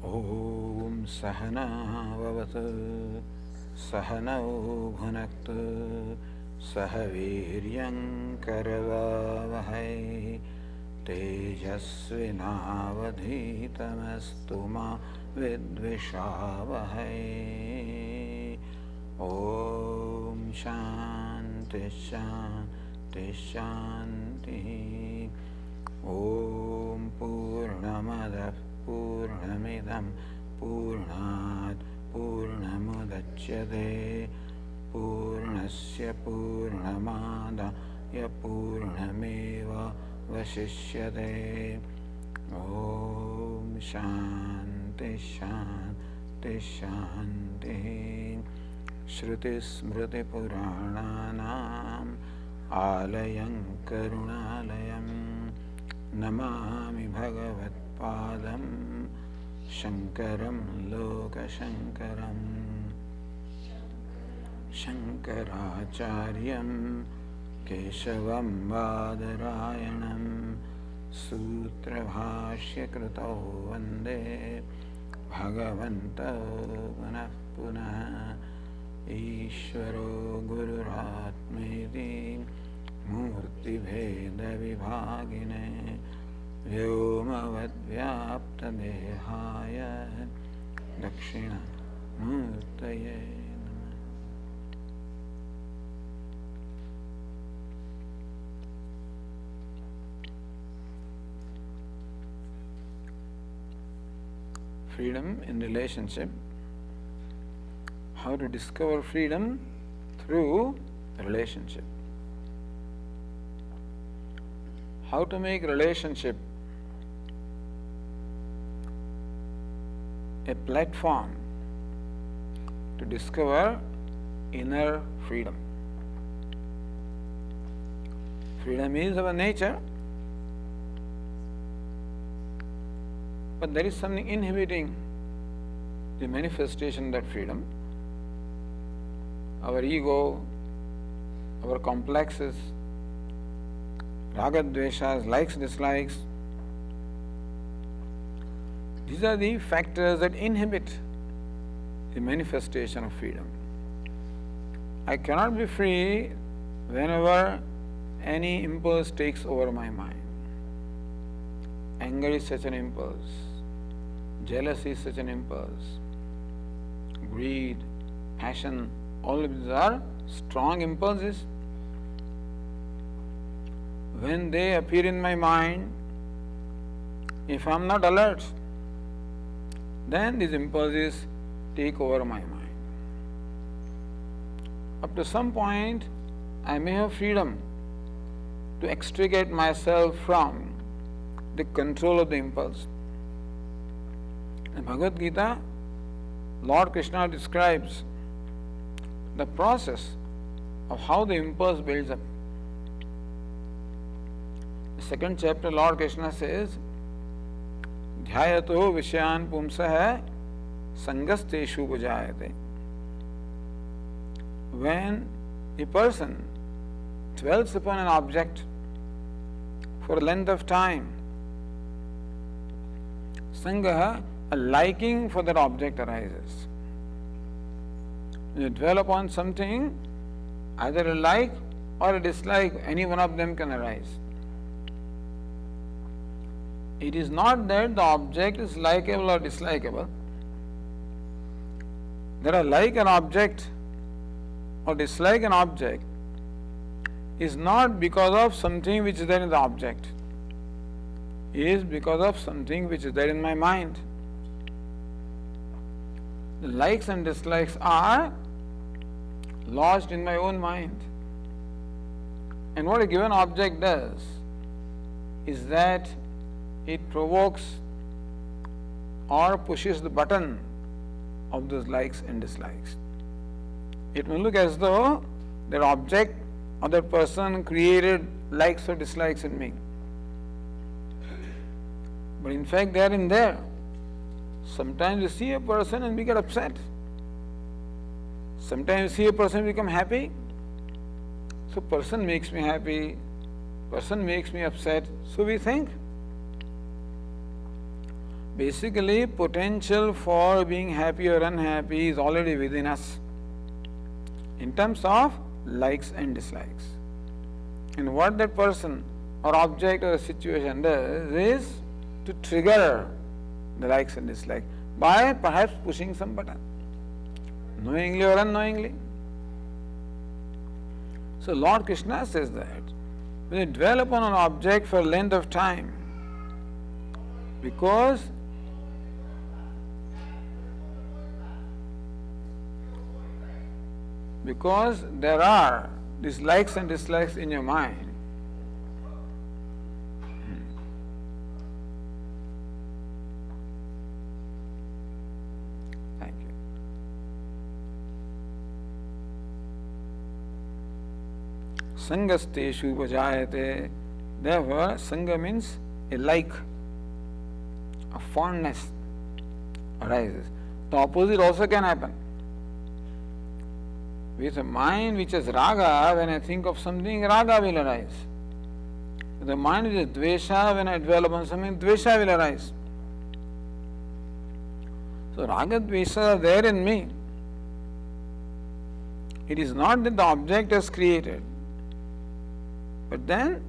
Om Sahana Vavatu Sahanau Bhunaktu Sahaviryam Karavavahai Tejasvinavadhitamastu ma vidvishavahai. Om Shanti Shanti Shanti. Om Purnamadav Purnamidam Purnat Purnamudachyate Purnasya Purnamadaya Purnameva Vasishyate. Om Shanti Shanti Shanti. Shruti Smriti Purananam Alayam Karunalayam Namami Bhagavat Padam Shankaram Lokashankaram Shankaracharyam Keshavam Badarayanam Sutra Bhashya Krutau Vande Bhagavanto Punah Punah. Ishvaro Gururatmeti Murti Bheda Vibhagine Vyomavad Vyapta Dehaya Dakshina Murtaye Namah. Freedom in relationship. How to discover freedom through relationship. How to make relationship a platform to discover inner freedom. Freedom is our nature, but there is something inhibiting the manifestation of that freedom. Our ego, our complexes, raga dveshas, likes, dislikes. These are the factors that inhibit the manifestation of freedom. I cannot be free whenever any impulse takes over my mind. Anger is such an impulse. Jealousy is such an impulse. Greed, passion, all of these are strong impulses. When they appear in my mind, if I am not alert, then these impulses take over my mind. Up to some point, I may have freedom to extricate myself from the control of the impulse. In Bhagavad Gita, Lord Krishna describes the process of how the impulse builds up. The second chapter, Lord Krishna says, Dhyayato Vishyan Pumsah Sangasteshu Pujayate. When a person dwells upon an object for a length of time, Sangaha, a liking for that object arises. When you dwell upon something, either a like or a dislike, any one of them can arise. It is not that the object is likable or dislikable. That I like an object or dislike an object is not because of something which is there in the object. It is because of something which is there in my mind. The likes and dislikes are lodged in my own mind. And what a given object does is that it provokes or pushes the button of those likes and dislikes. It may look as though that object or that person created likes or dislikes in me. But in fact, they are in there. Sometimes you see a person and we get upset. Sometimes you see a person become happy. So person makes me happy, person makes me upset, so we think. basically potential for being happy or unhappy is already within us in terms of likes and dislikes. And what that person or object or a situation does is to trigger the likes and dislikes by perhaps pushing some button, knowingly or unknowingly. So Lord Krishna says that when you dwell upon an object for a length of time, because there are these likes and dislikes in your mind, thank you. Sangasteshu upajayate. Therefore, sanga means a like, a fondness arises. The opposite also can happen. With a mind which is raga, when I think of something, raga will arise. With a mind which is dvesha, when I dwell upon something, dvesha will arise. So raga dvesha are there in me. It is not that the object is created, but then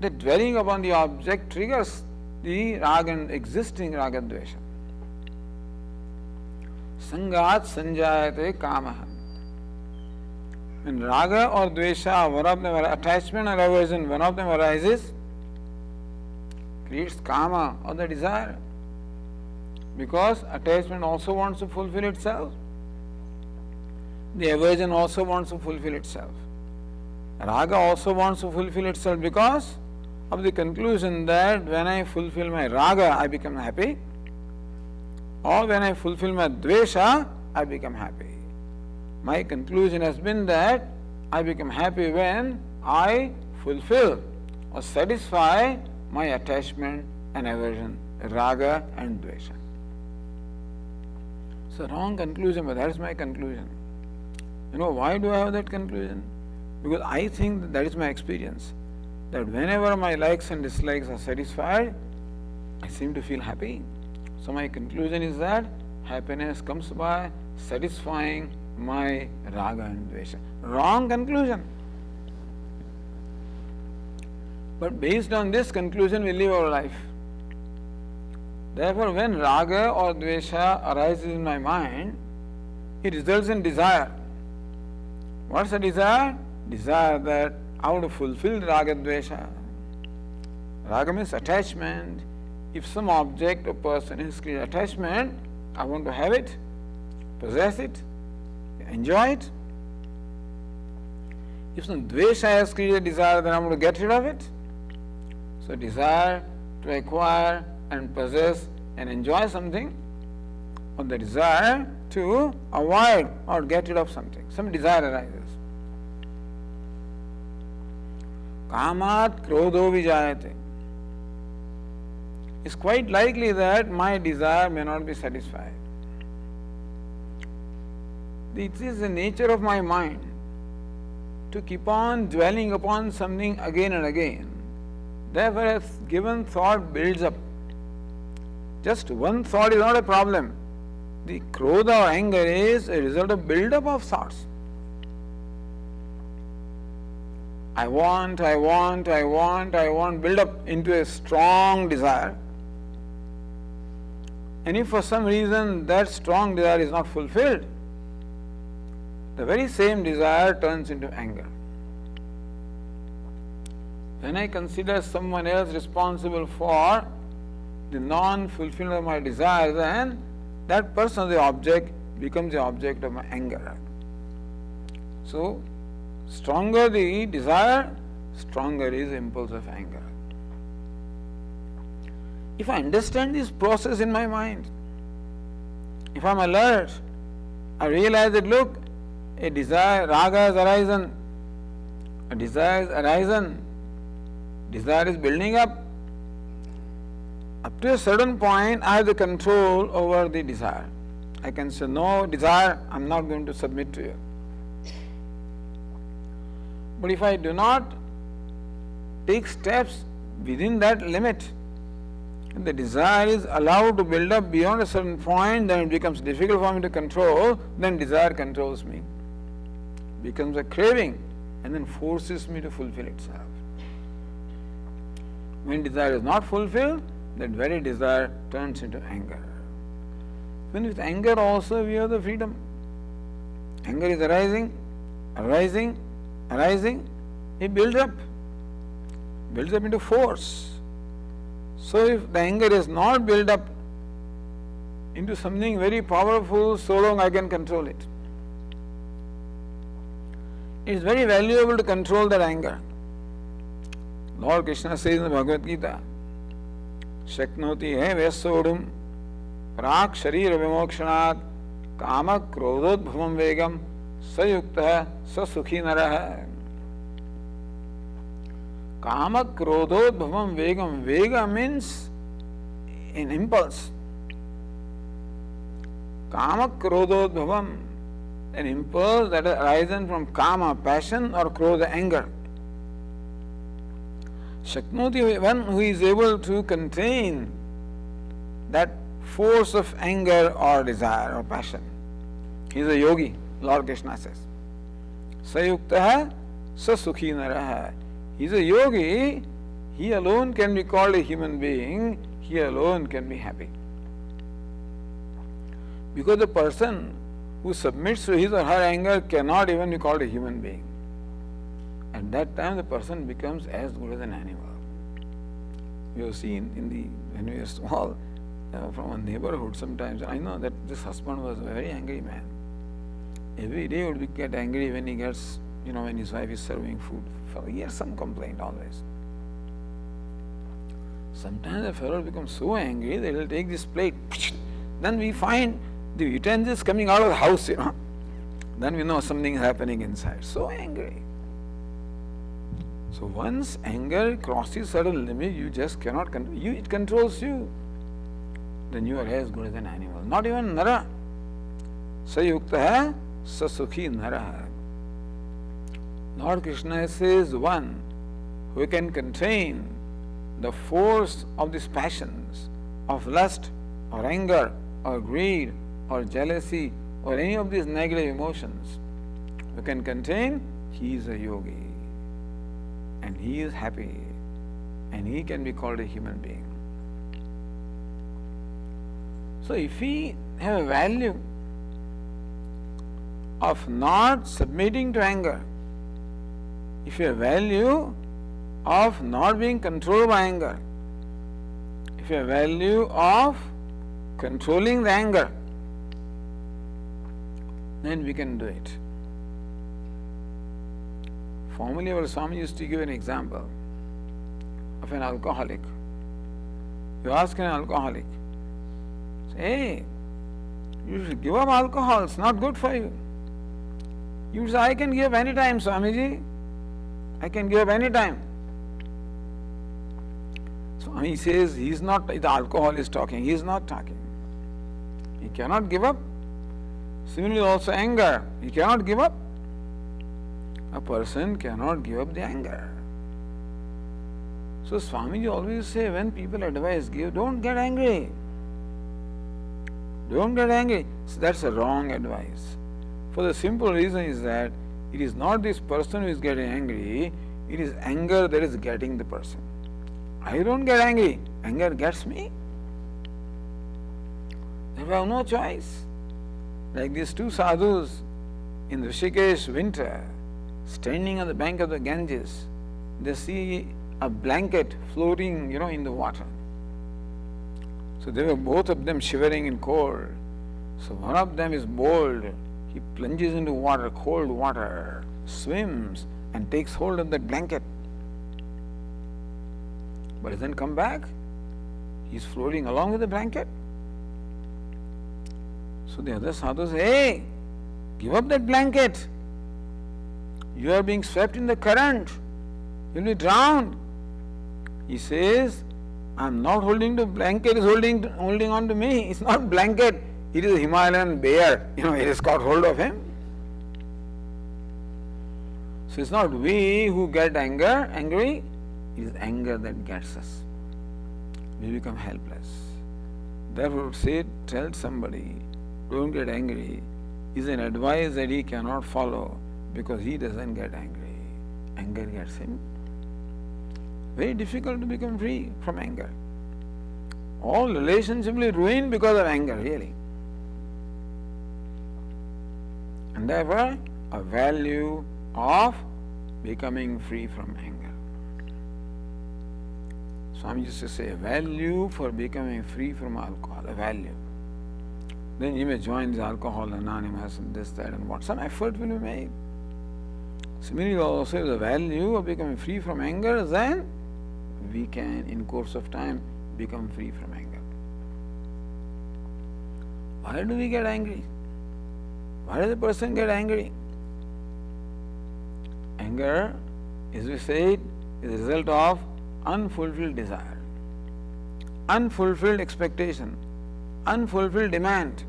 the dwelling upon the object triggers the raga and existing raga dvesha. Sangat sanjayate kamaha. When raga or dvesha, one of them, attachment or aversion, one of them arises, creates kama or the desire. Because attachment also wants to fulfill itself. The aversion also wants to fulfill itself. Raga also wants to fulfill itself because of the conclusion that when I fulfill my raga, I become happy, or when I fulfill my dvesha, I become happy. My conclusion has been that I become happy when I fulfill or satisfy my attachment and aversion, raga and dvesha. It's a wrong conclusion, but that's my conclusion. You know, why do I have that conclusion? Because I think that is my experience. That whenever my likes and dislikes are satisfied, I seem to feel happy. So my conclusion is that happiness comes by satisfying my raga and dvesha. Wrong conclusion. But based on this conclusion, we live our life. Therefore, when raga or dvesha arises in my mind, it results in desire. What's the desire? Desire that I want to fulfill raga dvesha. Raga means attachment. If some object or person is created attachment, I want to have it, possess it, enjoy it. If some dvesha has created desire, then I want to get rid of it. So desire to acquire and possess and enjoy something, or the desire to avoid or get rid of something. Some desire arises. Kamat krodho vijayate. It's quite likely that my desire may not be satisfied. It is the nature of my mind to keep on dwelling upon something again and again. Therefore, a given thought builds up. Just one thought is not a problem. The krodha or anger is a result of build-up of thoughts. I want, build up into a strong desire. And if for some reason that strong desire is not fulfilled, the very same desire turns into anger. When I consider someone else responsible for the non-fulfillment of my desire, then that person, the object, becomes the object of my anger. So, stronger the desire, stronger is the impulse of anger. If I understand this process in my mind, if I am alert, I realize that look, a desire, raga has arisen, a desire has arisen, desire is building up. Up to a certain point, I have the control over the desire. I can say, no, desire, I am not going to submit to you. But if I do not take steps within that limit, If the desire is allowed to build up beyond a certain point, then it becomes difficult for me to control, then desire controls me. Becomes a craving and then forces me to fulfill itself. When desire is not fulfilled, that very desire turns into anger. When with anger also we have the freedom. Anger is arising, it builds up into force. So if the anger is not built up into something very powerful, so long I can control it. It is very valuable to control that anger. Lord Krishna says in the Bhagavad Gita, Shaknoti hai vyasodhum prak sharira vimokshanat kama krododbhavam vegam sayukta sasukhi naraha. Kama krododbhavam vegam. Vega means an impulse. Kama krododbhavam, an impulse that has arisen from kama, passion, or krodha, anger. Shaknoti, one who is able to contain that force of anger or desire or passion. He is a yogi, Lord Krishna says. Sayuktaha sasukhi naraha. He is a yogi, he alone can be called a human being, he alone can be happy. Because the person who submits to his or her anger cannot even be called a human being. At that time the person becomes as good as an animal. We have seen when we were small, from a neighborhood sometimes, I know that this husband was a very angry man. Every day he would get angry when he gets, when his wife is serving food. He has some complaint always. Sometimes the fellow becomes so angry that he will take this plate. Then we find the utensils coming out of the house, Then we know something is happening inside. So angry. So once anger crosses certain limit, you just cannot control. It controls you. Then you are as good as an animal. Not even nara. Sayukta sasukhi nara. Lord Krishna says one who can contain the force of these passions of lust or anger or greed or jealousy or any of these negative emotions, who can contain, he is a yogi. And he is happy, and he can be called a human being. So if we have a value of not submitting to anger, if you have a value of not being controlled by anger, if you have a value of controlling the anger, then we can do it. Formerly our Swami used to give an example of an alcoholic. You ask an alcoholic, say, hey, you should give up alcohol, it's not good for you. You say, I can give up any time, Swamiji. I can give up any time. Swami says, the alcohol is talking, he is not talking. He cannot give up. Similarly also anger, he cannot give up. A person cannot give up the anger. So Swamiji always say, when people advise, don't get angry. Don't get angry. So that's a wrong advice. For the simple reason is that it is not this person who is getting angry, it is anger that is getting the person. I don't get angry, anger gets me. They have no choice. Like these two sadhus in Rishikesh winter, standing on the bank of the Ganges, they see a blanket floating, in the water. So they were both of them shivering in cold. So one of them is bold. He plunges into water, cold water, swims and takes hold of that blanket. But he doesn't come back. He's floating along with the blanket. So the other sadhu says, hey, give up that blanket. You are being swept in the current. You will be drowned. He says, I am not holding the blanket, is holding on to me. It's not blanket, it is a Himalayan bear. It has got hold of him. So it's not we who get angry, it is anger that gets us. we become helpless. Therefore, tell somebody, don't get angry, is an advice that he cannot follow because he doesn't get angry. Anger gets him. Very difficult to become free from anger. All relationships will be ruined because of anger, really. And therefore, a value of becoming free from anger. Swami used to say, a value for becoming free from alcohol, a value. Then you may join the Alcohol Anonymous and this, that, and what. Some effort will be made. Similarly, also the value of becoming free from anger, then we can, in course of time, become free from anger. Why do we get angry? Why does a person get angry? Anger, as we said, is a result of unfulfilled desire, unfulfilled expectation, unfulfilled demand.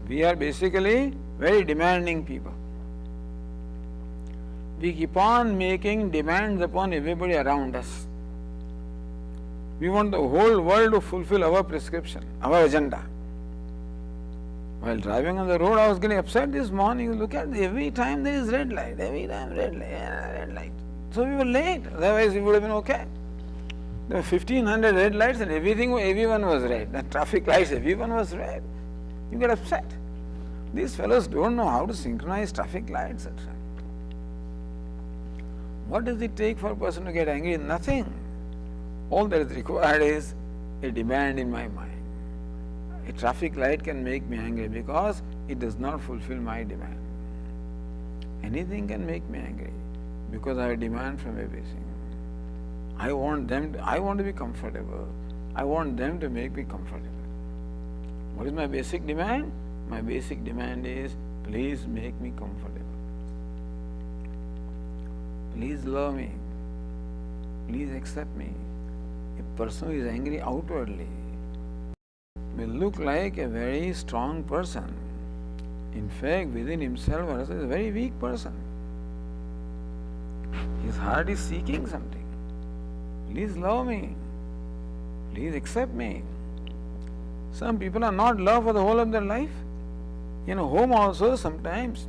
We are basically very demanding people. We keep on making demands upon everybody around us. We want the whole world to fulfill our prescription, our agenda. While driving on the road, I was getting upset this morning. Look at every time there is red light, every time red light, red light. So we were late, otherwise it would have been okay. There were 1,500 red lights and everyone was red. The traffic lights, everyone was red. You get upset. These fellows don't know how to synchronize traffic lights, etc. What does it take for a person to get angry? Nothing. All that is required is a demand in my mind. A traffic light can make me angry because it does not fulfill my demand. Anything can make me angry because I have a demand from everything. I want to be comfortable. I want them to make me comfortable. What is my basic demand? My basic demand is, please make me comfortable. Please love me. Please accept me. A person who is angry outwardly may look like a very strong person. In fact, within himself, he is a very weak person. His heart is seeking something. Please love me. Please accept me. Some people are not loved for the whole of their life. In a home also, sometimes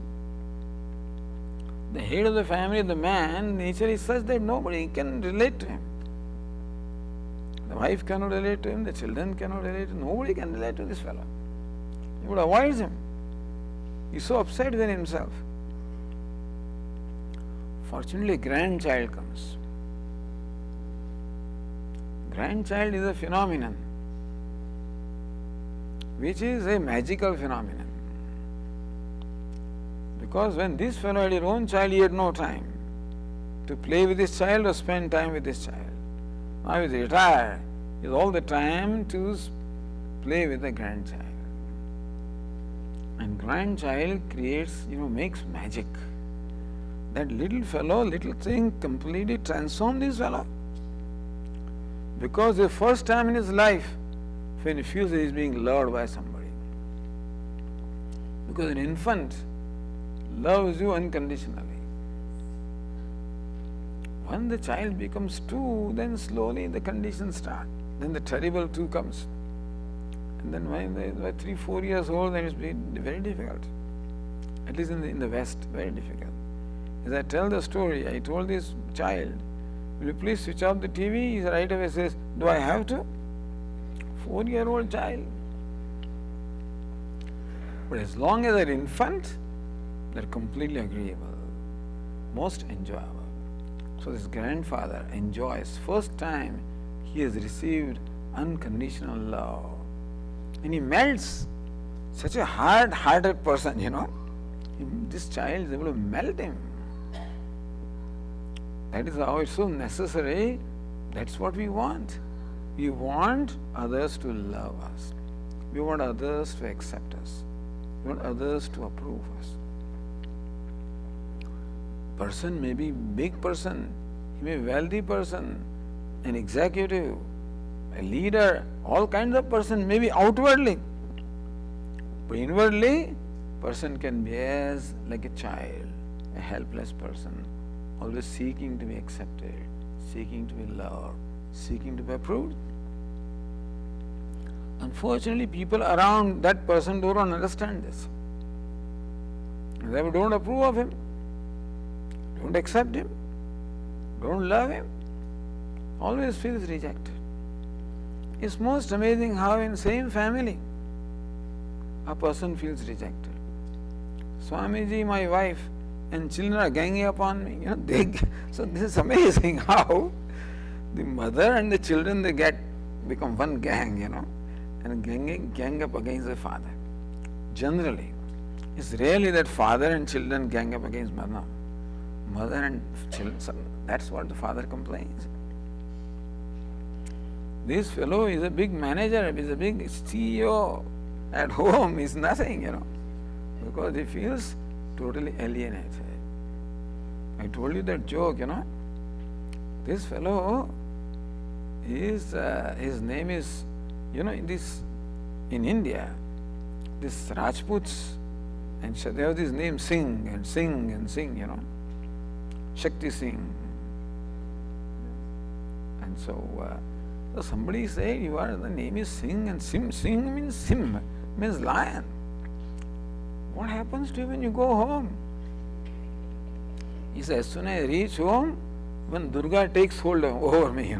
the head of the family, the man, nature is such that nobody can relate to him. The wife cannot relate to him, the children cannot relate to him, nobody can relate to this fellow. He would avoid him. He is so upset within himself. Fortunately, a grandchild comes. Grandchild is a phenomenon which is a magical phenomenon. Because when this fellow had his own child, he had no time to play with his child or spend time with his child. Now he is retired. He has all the time to play with the grandchild. And grandchild creates, makes magic. That little fellow, little thing completely transformed this fellow. Because the first time in his life, when he feels that he is being loved by somebody. Because an infant loves you unconditionally. When the child becomes 2, then slowly the conditions start. Then the terrible 2 comes. And then when they are 3, 4 years old, then it's very difficult. At least in the West, very difficult. As I tell the story, I told this child, will you please switch off the TV? He right away says, do I have to? 4-year-old child. But as long as they're infant, they're completely agreeable, most enjoyable. So this grandfather enjoys, first time he has received unconditional love. And he melts. Such a hard-hearted person, This child is able to melt him. That is how it's so necessary. That's what we want. We want others to love us. We want others to accept us. We want others to approve us. Person may be big person, he may be wealthy person, an executive, a leader, all kinds of person, maybe outwardly. But inwardly, person can be as like a child, a helpless person, always seeking to be accepted, seeking to be loved, seeking to be approved. Unfortunately, people around that person don't understand this. They don't approve of him, don't accept him, don't love him, always feels rejected. It's most amazing how in same family a person feels rejected. Swamiji, my wife and children are ganging upon me. So this is amazing how the mother and the children become one gang, and gang up against the father. Generally, it's rarely that father and children gang up against mother. Mother and children, that's what the father complains. This fellow is a big manager, is a big CEO. At home is nothing, because he feels totally alienated. I told you that joke, This fellow his name is, in India, this Rajputs, and they have this name Singh and Singh and Singh, Shakti Singh. And so somebody said, the name is Singh, and Singh means Sim, means lion. What happens to you when you go home? He says, as soon as I reach home, when Durga takes hold over me,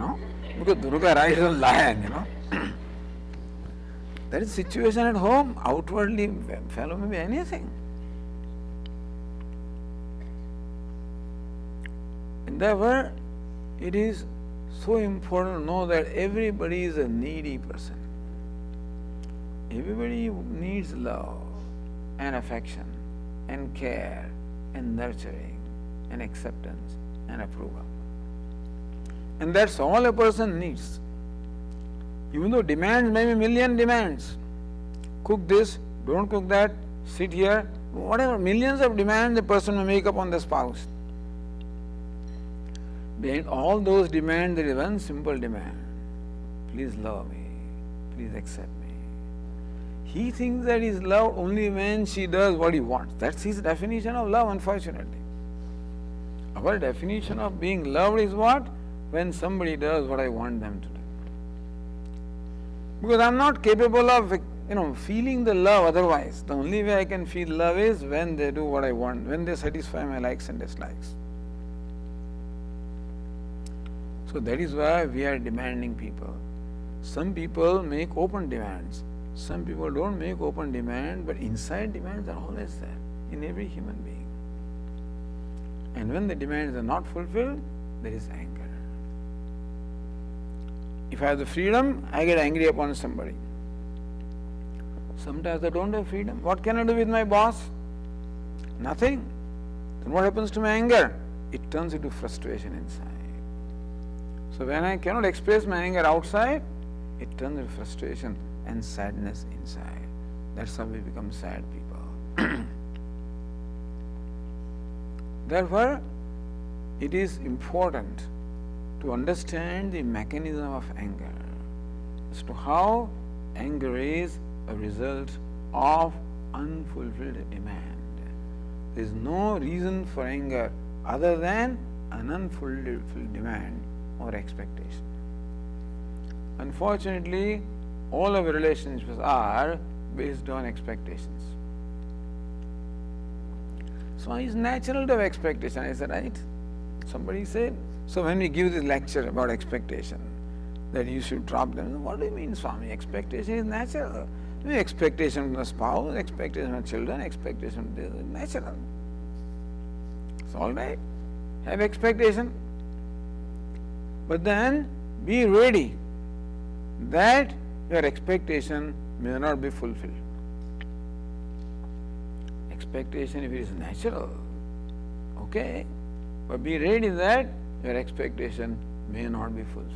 because Durga rides on lion, That is situation at home. Outwardly, fellow may be anything. And therefore, it is so important to know that everybody is a needy person. Everybody needs love and affection and care and nurturing and acceptance and approval. And that's all a person needs. Even though demands may be a million demands. Cook this, don't cook that, sit here, whatever, millions of demands a person may make upon the spouse. Behind all those demands, there is one simple demand. Please love me. Please accept me. He thinks that he is loved only when she does what he wants. That's his definition of love, unfortunately. Our definition of being loved is what? When somebody does what I want them to do. Because I'm not capable of, feeling the love otherwise. The only way I can feel love is when they do what I want, when they satisfy my likes and dislikes. So that is why we are demanding people. Some people make open demands. Some people don't make open demand, but inside demands are always there in every human being. And when the demands are not fulfilled, there is anger. If I have the freedom, I get angry upon somebody. Sometimes I don't have freedom. What can I do with my boss? Nothing. Then what happens to my anger? It turns into frustration inside. So when I cannot express my anger outside, it turns into frustration and sadness inside. That's how we become sad people. Therefore, it is important to understand the mechanism of anger, as to how anger is a result of unfulfilled demand. There is no reason for anger other than an unfulfilled demand or expectation. Unfortunately, all our relationships are based on expectations. So it's natural to have expectation. I said, right? Somebody said, so when we give this lecture about expectation, that you should drop them, what do you mean, Swami? Expectation is natural. Expectation from the spouse, expectation from children, expectation from this is natural. It's all right. Have expectation. But then be ready that your expectation may not be fulfilled. Expectation, if it is natural, okay, but be ready that your expectation may not be fulfilled.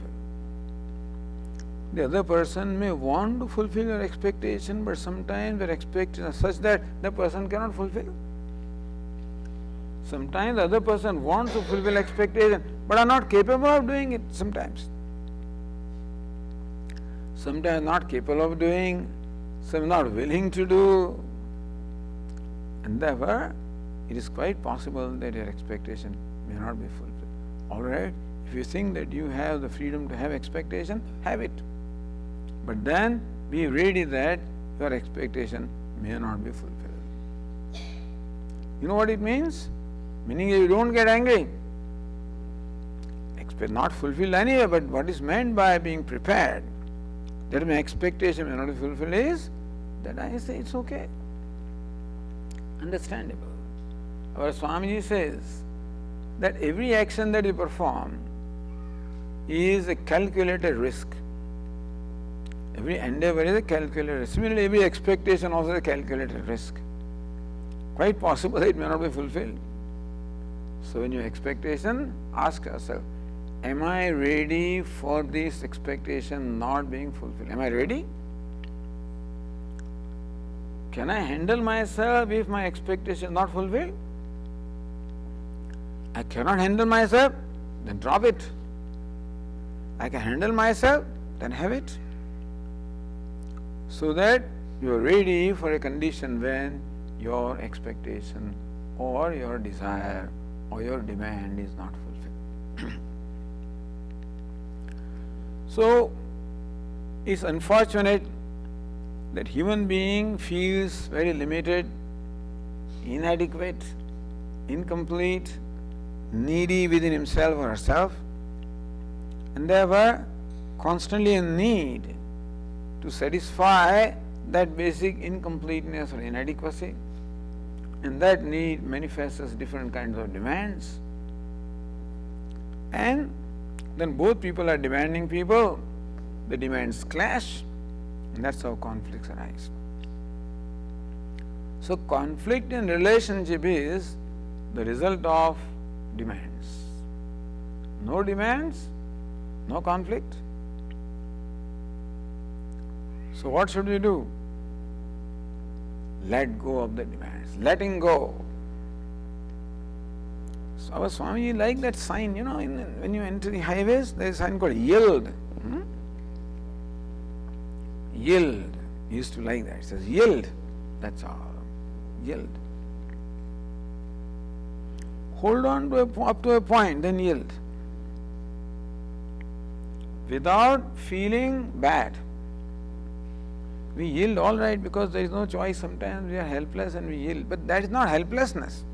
The other person may want to fulfill your expectation, but sometimes your expectation is such that the person cannot fulfill. Sometimes the other person wants to fulfill expectation, but are not capable of doing it sometimes. Sometimes not capable of doing, some not willing to do. And therefore, it is quite possible that your expectation may not be fulfilled. Alright, If you think that you have the freedom to have expectation, have it. But then be ready that your expectation may not be fulfilled. You know what it means? Meaning you don't get angry. Not fulfilled anyway, but what is meant by being prepared, that my expectation may not be fulfilled, is that I say it's okay. Understandable. Our Swamiji says that every action that you perform is a calculated risk. Every endeavor is a calculated risk. Similarly, every expectation also is a calculated risk. Quite possible that it may not be fulfilled. So when your expectation, ask yourself, am I ready for this expectation not being fulfilled? Am I ready? Can I handle myself if my expectation is not fulfilled? I cannot handle myself, then drop it. I can handle myself, then have it. So that you are ready for a condition when your expectation or your desire or your demand is not fulfilled. So, it's unfortunate that human being feels very limited, inadequate, incomplete, needy within himself or herself, and therefore constantly in need to satisfy that basic incompleteness or inadequacy, and that need manifests as different kinds of demands. And then both people are demanding people, the demands clash, and that's how conflicts arise. So conflict in relationship is the result of demands. No demands, no conflict. So what should we do? Let go of the demands. Letting go. So our Swami liked that sign, when you enter the highways, there is a sign called yield. Yield. He used to like that. It says yield. That's all. Yield. Hold on to up to a point, then yield. Without feeling bad. We yield all right because there is no choice. Sometimes we are helpless and we yield. But that is not helplessness.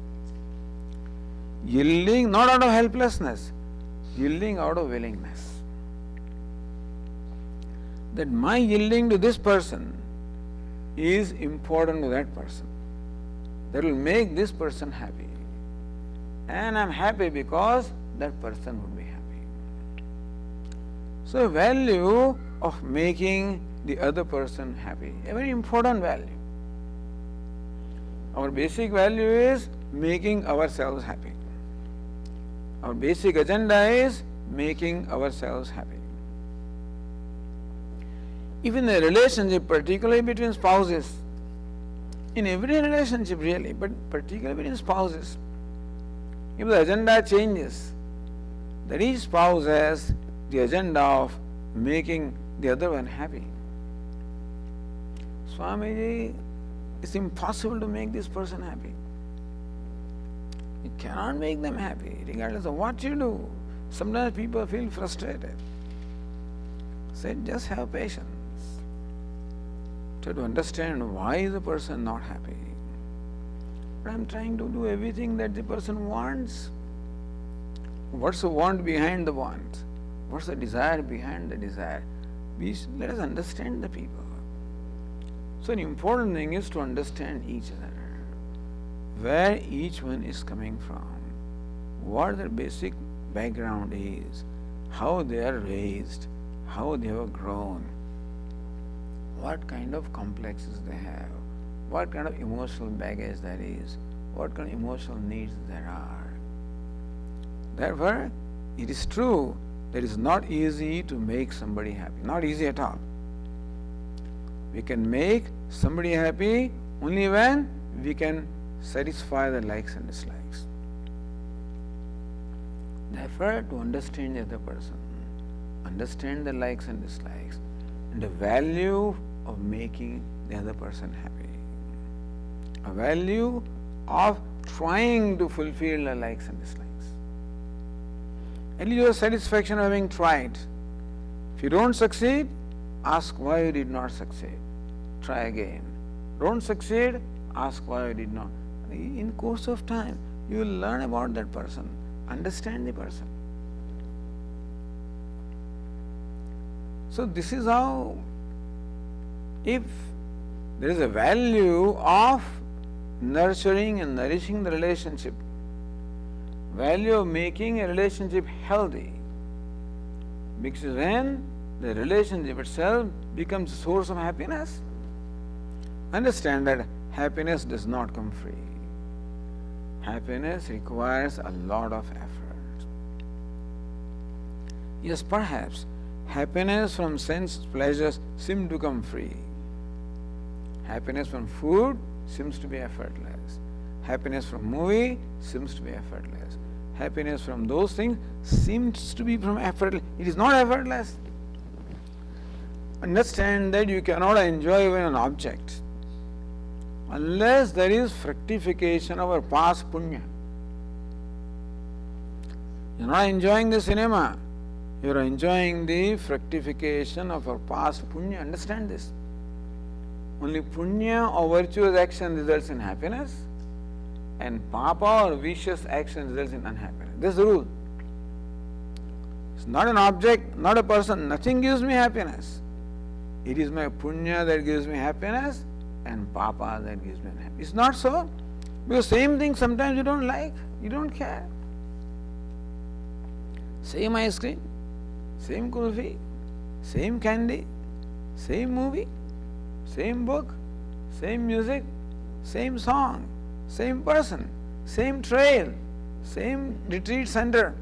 Yielding not out of helplessness, yielding out of willingness. That my yielding to this person is important to that person. That will make this person happy. And I am happy because that person would be happy. So, value of making the other person happy, a very important value. Our basic value is making ourselves happy. Our basic agenda is making ourselves happy. Even a relationship, particularly between spouses, in every relationship really, but particularly between spouses, if the agenda changes, that each spouse has the agenda of making the other one happy. Swamiji, it's impossible to make this person happy. You cannot make them happy, regardless of what you do. Sometimes people feel frustrated. Say, just have patience. Try to understand why is the person not happy. But I'm trying to do everything that the person wants. What's the want behind the want? What's the desire behind the desire? Let us understand the people. So an important thing is to understand each other, where each one is coming from, what their basic background is, how they are raised, how they have grown, what kind of complexes they have, what kind of emotional baggage there is, what kind of emotional needs there are. Therefore, it is true that it is not easy to make somebody happy, not easy at all. We can make somebody happy only when we can satisfy the likes and dislikes. Therefore, to understand the other person, understand the likes and dislikes, and the value of making the other person happy, a value of trying to fulfill the likes and dislikes. At least you have satisfaction of having tried. If you don't succeed, ask why you did not succeed. Try again. Don't succeed, ask why you did not. In course of time, you will learn about that person, understand the person. So this is how, if there is a value of nurturing and nourishing the relationship, value of making a relationship healthy, because when the relationship itself becomes a source of happiness, understand that happiness does not come free. Happiness requires a lot of effort. Yes, perhaps happiness from sense pleasures seems to come free. Happiness from food seems to be effortless. Happiness from movie seems to be effortless. Happiness from those things seems to be from effortless. It is not effortless. Understand that you cannot enjoy even an object unless there is fructification of our past punya. You are not enjoying the cinema, you are enjoying the fructification of our past punya. Understand this. Only punya or virtuous action results in happiness, and papa or vicious action results in unhappiness. This is the rule. It's not an object, not a person. Nothing gives me happiness. It is my punya that gives me happiness, and papa that gives me unhappiness. It's not so. Because same thing sometimes you don't like, you don't care. Same ice cream, same kulfi, same candy, same movie, same book, same music, same song, same person, same trail, same retreat center.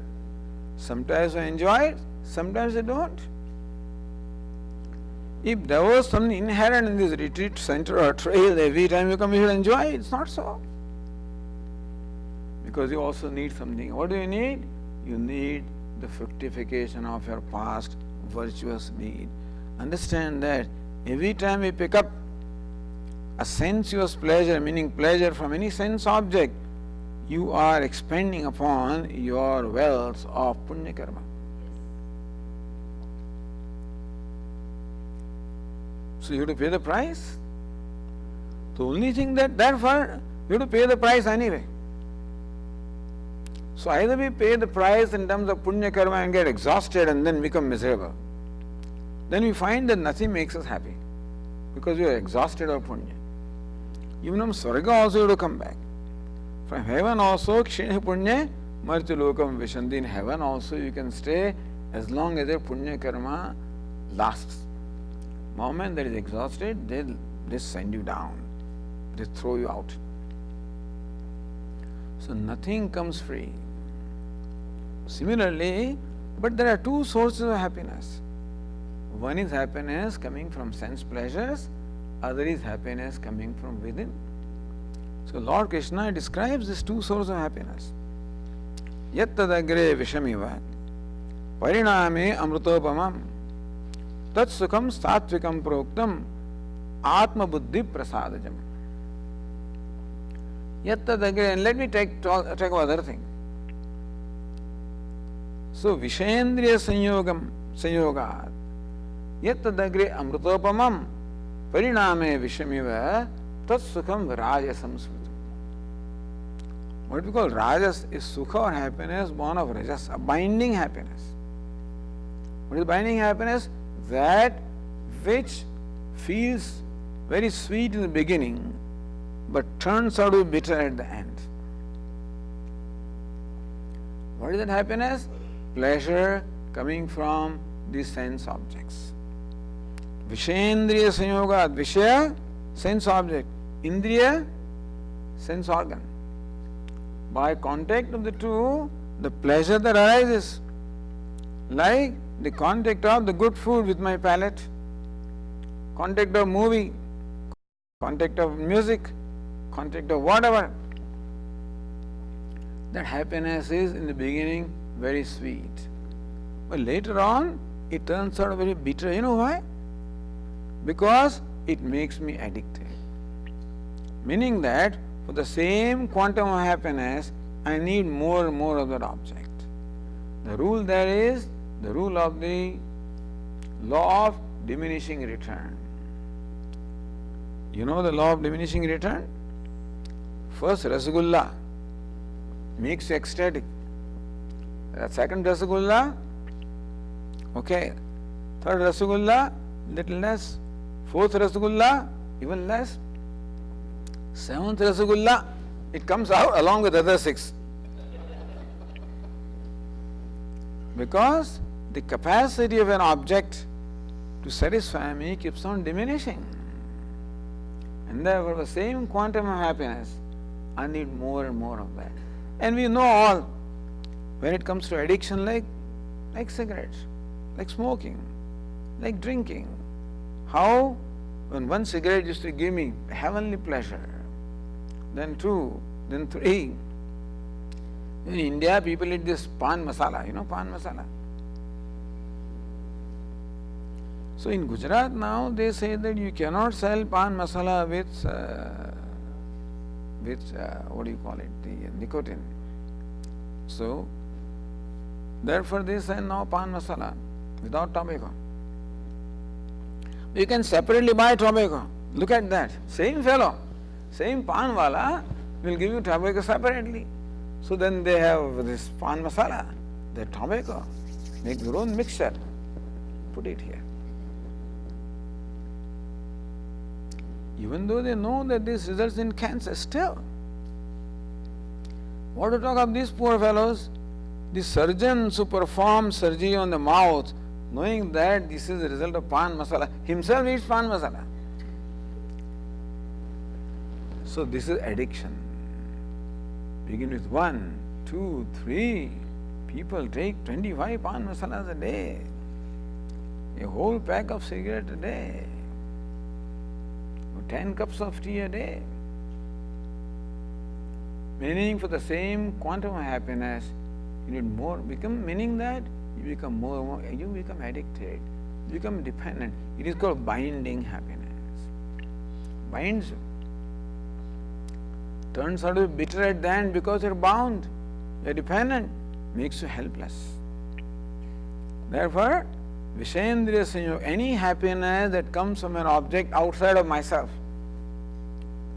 Sometimes I enjoy it, sometimes I don't. If there was something inherent in this retreat center or trail, every time you come you will enjoy it. It's not so. Because you also need something. What do you need? You need the fructification of your past virtuous deed. Understand that every time we pick up a sensuous pleasure, meaning pleasure from any sense object, you are expending upon your wealth of punya karma. So you have to pay the price. The only thing therefore you have to pay the price anyway. So either we pay the price in terms of punya karma and get exhausted and then become miserable. Then we find that nothing makes us happy because we are exhausted of punya. Even from Swarga also you have to come back. From heaven also, Kshine punya martilokam vishanti. In heaven also you can stay as long as your punya karma lasts. Moment that is exhausted, they send you down. They throw you out. So nothing comes free. Similarly, but there are two sources of happiness. One is happiness coming from sense pleasures, other is happiness coming from within. So Lord Krishna describes these two sources of happiness. Yat tadagre vishamiva pariname amrutopamam tat sukham satvikam proktam atma buddhi prasadajam. Yat tadagre, and let me talk about other thing. So Vishayendriya sanyogat yat tadagre amrutopamam pariname vishamiva tat sukham rajasam smritam. What we call rajas is sukha or happiness born of rajas, a binding happiness. What is binding happiness? That which feels very sweet in the beginning but turns out to be bitter at the end. What is that happiness? Pleasure coming from the sense objects. Vishayendriya sanyogat, Vishaya, sense object, Indriya, sense organ. By contact of the two, the pleasure that arises, like the contact of the good food with my palate, contact of movie, contact of music, contact of whatever. That happiness is in the beginning very sweet. But later on, it turns out very bitter. You know why? Because it makes me addicted. Meaning that for the same quantum of happiness, I need more and more of that object. The rule there is the rule of the law of diminishing return. You know the law of diminishing return? First Rasgulla makes you ecstatic. Second Rasgulla, okay. Third Rasgulla, little less. Fourth Rasgulla, even less. Seventh Rasgulla, it comes out along with other 6. Because the capacity of an object to satisfy me keeps on diminishing. And therefore, the same quantum of happiness, I need more and more of that. And we know all, when it comes to addiction, like cigarettes, like smoking, like drinking, how when one cigarette used to give me heavenly pleasure, then 2, then 3. In India, people eat this pan masala, you know pan masala. So in Gujarat now, they say that you cannot sell pan masala with what do you call it, the nicotine. So therefore they say now pan masala without tobacco. You can separately buy tobacco. Look at that. Same fellow, same pan wala will give you tobacco separately. So then they have this pan masala, the tobacco, make their own mixture, put it here. Even though they know that this results in cancer, still. What to talk of these poor fellows? The surgeons who perform surgery on the mouth, knowing that this is the result of pan masala, himself eats pan masala. So this is addiction. Begin with 1, 2, 3. People take 25 pan masalas a day, a whole pack of cigarette a day, 10 cups of tea a day. Meaning for the same quantum of happiness, you need more. Meaning that you become more, you become addicted, you become dependent. It is called binding happiness. Binds you. Turns out to be bitter at the end because you're bound, you're dependent, makes you helpless. Therefore, Vishayendriya Sanyoga, any happiness that comes from an object outside of myself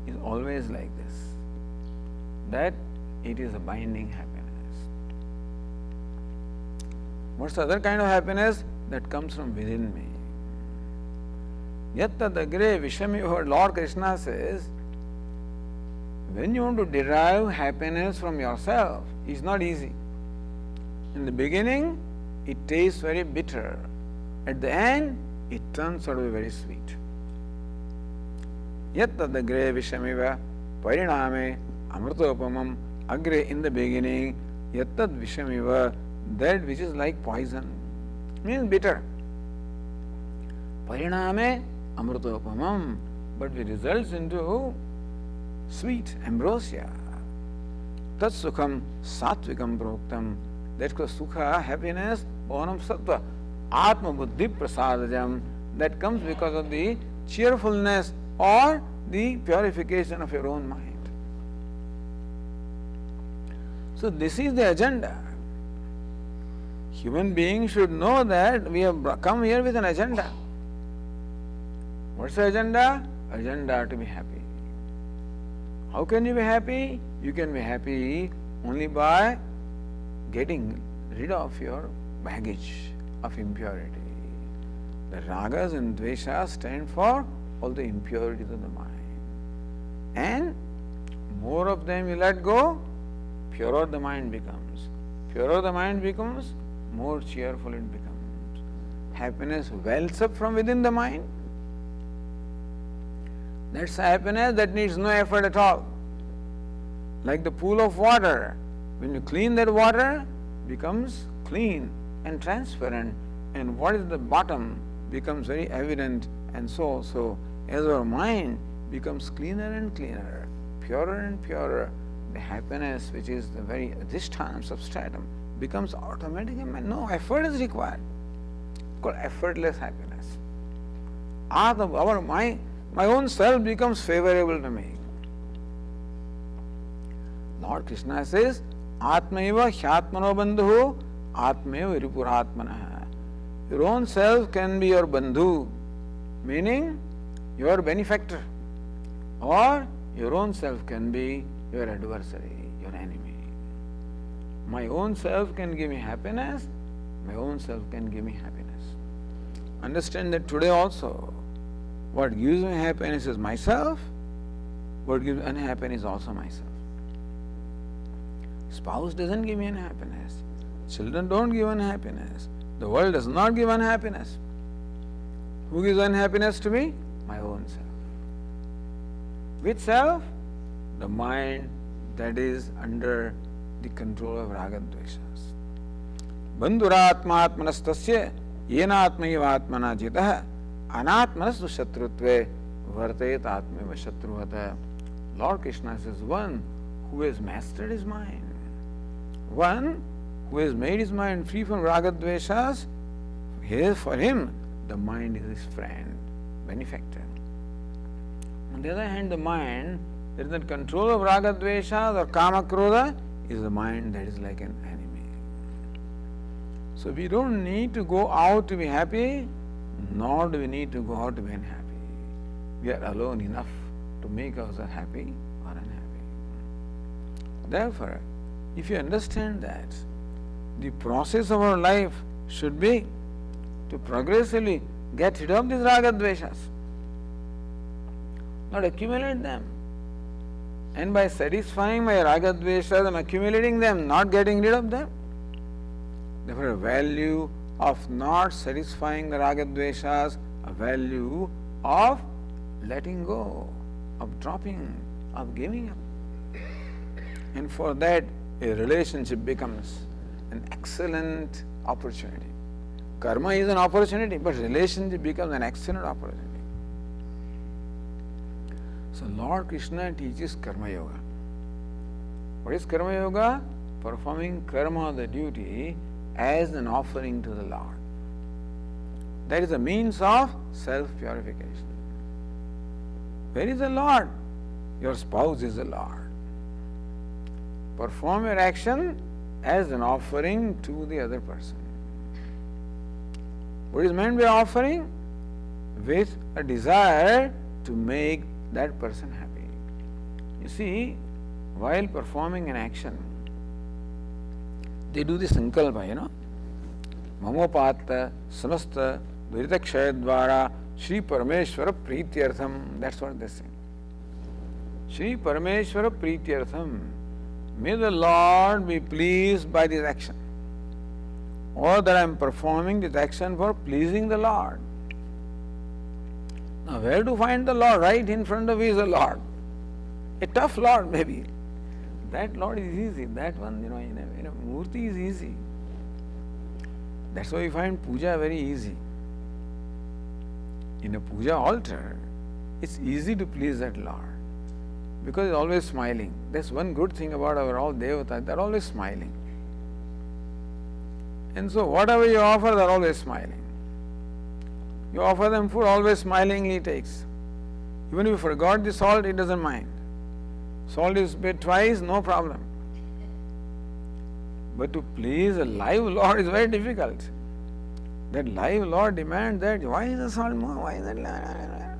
is always like this, that it is a binding happiness. What's the other kind of happiness? That comes from within me. Yat tadagre vishamiva, Lord Krishna says, when you want to derive happiness from yourself, it's not easy. In the beginning, it tastes very bitter. At the end, it turns out to be very sweet. Yat tadagre vishamiva pariname amritopamam agre, in the beginning, yat tad vishamiva, that which is like poison, means bitter. Pariname amritopamam, but it results into sweet ambrosia. Tat sukham satvikam proktam, that's called sukha, happiness, born of sattva. Atma buddhi prasadajam, that comes because of the cheerfulness or the purification of your own mind. So this is the agenda. Human beings should know that we have come here with an agenda. What's the agenda? Agenda to be happy. How can you be happy? You can be happy only by getting rid of your baggage of impurity. The ragas and dveshas stand for all the impurities of the mind. And more of them you let go, purer the mind becomes. Purer the mind becomes, more cheerful it becomes. Happiness wells up from within the mind. That's happiness that needs no effort at all. Like the pool of water, when you clean that water, becomes clean and transparent, and what is the bottom becomes very evident, and so as our mind becomes cleaner and cleaner, purer and purer, the happiness which is the very adhisthana substratum becomes automatic and no effort is required. It's called effortless happiness. My own self becomes favorable to me. Lord Krishna says, Atmaiva hyatmano bandhu Atmeva Ripuratmana. Your own self can be your bandhu, meaning your benefactor, or your own self can be your adversary, your enemy. My own self can give me happiness, my own self can give me happiness. Understand that today also, what gives me happiness is myself, what gives unhappiness is also myself. Spouse doesn't give me unhappiness, children don't give unhappiness, the world does not give unhappiness. Who gives unhappiness to me? My own self. Which self? The mind that is under the control of raga dveshas. Bandhuratma atmanastasya yenatmaiva atmana jitah anatmanastu shatrutve vartet atmeva shatruvata. Lord Krishna says, one who has mastered his mind, one who has made his mind free from raga dveshas, for him the mind is his friend, benefactor. On the other hand, the mind that is in control of raga dveshas or kama krodha is the mind that is like an enemy. So we don't need to go out to be happy, nor do we need to go out to be unhappy. We are alone enough to make ourselves happy or unhappy. Therefore, if you understand that, the process of our life should be to progressively get rid of these raga dveshas, not accumulate them. And by satisfying my raga dveshas, I am accumulating them, not getting rid of them. Therefore, a value of not satisfying the raga dveshas, a value of letting go, of dropping, of giving up. And for that, a relationship becomes an excellent opportunity. Karma is an opportunity, but relationship becomes an excellent opportunity. So Lord Krishna teaches Karma Yoga. What is Karma Yoga? Performing karma, the duty, as an offering to the Lord. That is a means of self-purification. Where is the Lord? Your spouse is the Lord. Perform your action as an offering to the other person. What is meant by offering? With a desire to make that person happy. You see, while performing an action, they do the sankalpa, Mamopata samasta Viditakshayadvara Shri Parameshwara Prityartham. That's what they say. Shri Parameshwara Prityartham. May the Lord be pleased by this action. Or that I am performing this action for pleasing the Lord. Now, where to find the Lord? Right in front of you is the Lord. A tough Lord, maybe. That Lord is easy. That one, in a murti is easy. That's why we find puja very easy. In a puja altar, it's easy to please that Lord because he's always smiling. That's one good thing about our all devatas, they're always smiling. And so, whatever you offer, they're always smiling. You offer them food, always smilingly he takes. Even if you forgot the salt, he doesn't mind. Salt is paid twice, no problem. But to please a live Lord is very difficult. That live Lord demands that, why is the salt more? Why is that?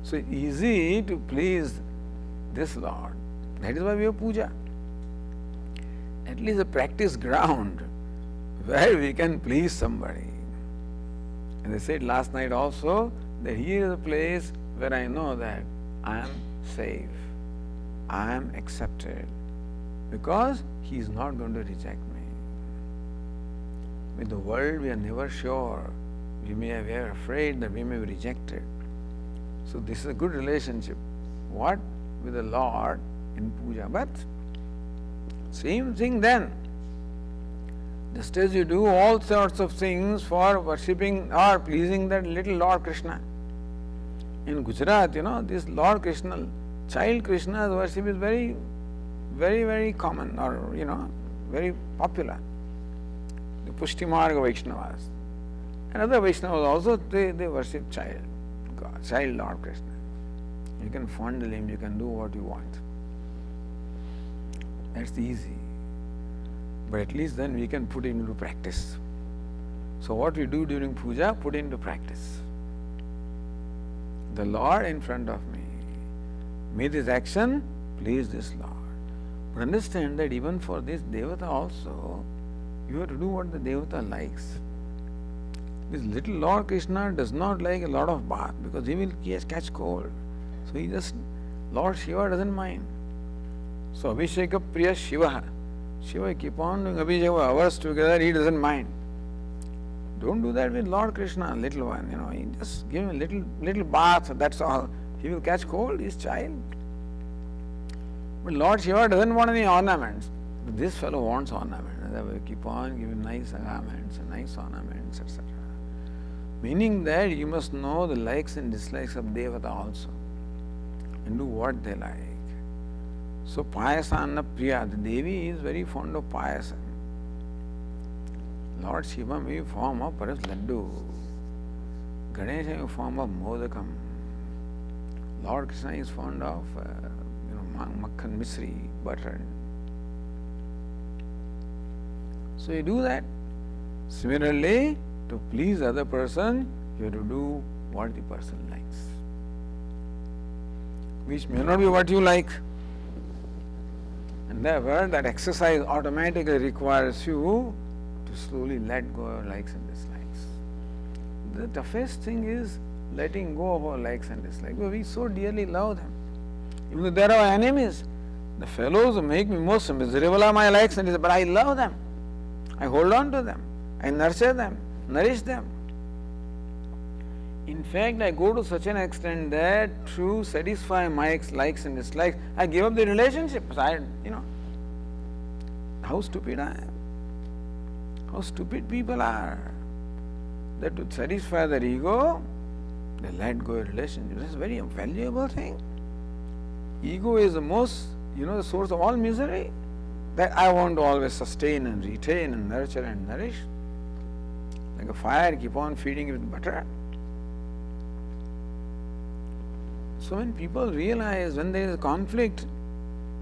So easy to please this Lord. That is why we have puja. At least a practice ground where we can please somebody. And I said last night also that here is a place where I know that I am safe, I am accepted, because He is not going to reject me. With the world we are never sure. We are afraid that we may be rejected. So this is a good relationship. What? With the Lord in puja. But same thing then. Just as you do all sorts of things for worshipping or pleasing that little Lord Krishna. In Gujarat, this Lord Krishna, child Krishna's worship is very, very, very common or, very popular. The Pushtimarga Vaishnavas. And other Vaishnavas also, they worship child God, child Lord Krishna. You can fondle him, you can do what you want. That's easy. But at least then we can put it into practice. So what we do during puja, put into practice. The Lord in front of me. May this action please this Lord. But understand that even for this Devata also, you have to do what the Devata likes. This little Lord Krishna does not like a lot of bath because he will catch cold. So Lord Shiva doesn't mind. So Abhisheka Priya Shiva. Shiva keep on doing Abhisheka hours together, he doesn't mind. Don't do that with Lord Krishna, little one, you just give him a little bath, that's all. He will catch cold, his child. But Lord Shiva doesn't want any ornaments. But this fellow wants ornaments. We keep on giving nice garments and nice ornaments, etc. Meaning that you must know the likes and dislikes of Devata also and do what they like. So Payasanna Priya, the Devi is very fond of Payasa. Lord Shiva may be form of perhaps Laddu. Ganesha may be form of Modakam. Lord Krishna is fond of Makhan, Misri, butter. So you do that. Similarly, to please other person, you have to do what the person likes. Which may not be what you like. And therefore, that exercise automatically requires you to slowly let go of likes and dislikes. The toughest thing is letting go of our likes and dislikes. Because we so dearly love them. Even though they are our enemies, the fellows who make me most miserable are my likes and dislikes, but I love them. I hold on to them. I nurture them, nourish them. In fact, I go to such an extent that to satisfy my likes and dislikes, I give up the relationships. How stupid I am. How stupid people are. That to satisfy their ego, they let go of relationships. This is a very valuable thing. Ego is the most, the source of all misery. That I want to always sustain and retain and nurture and nourish. Like a fire, keep on feeding it with butter. So when people realize, when there is a conflict,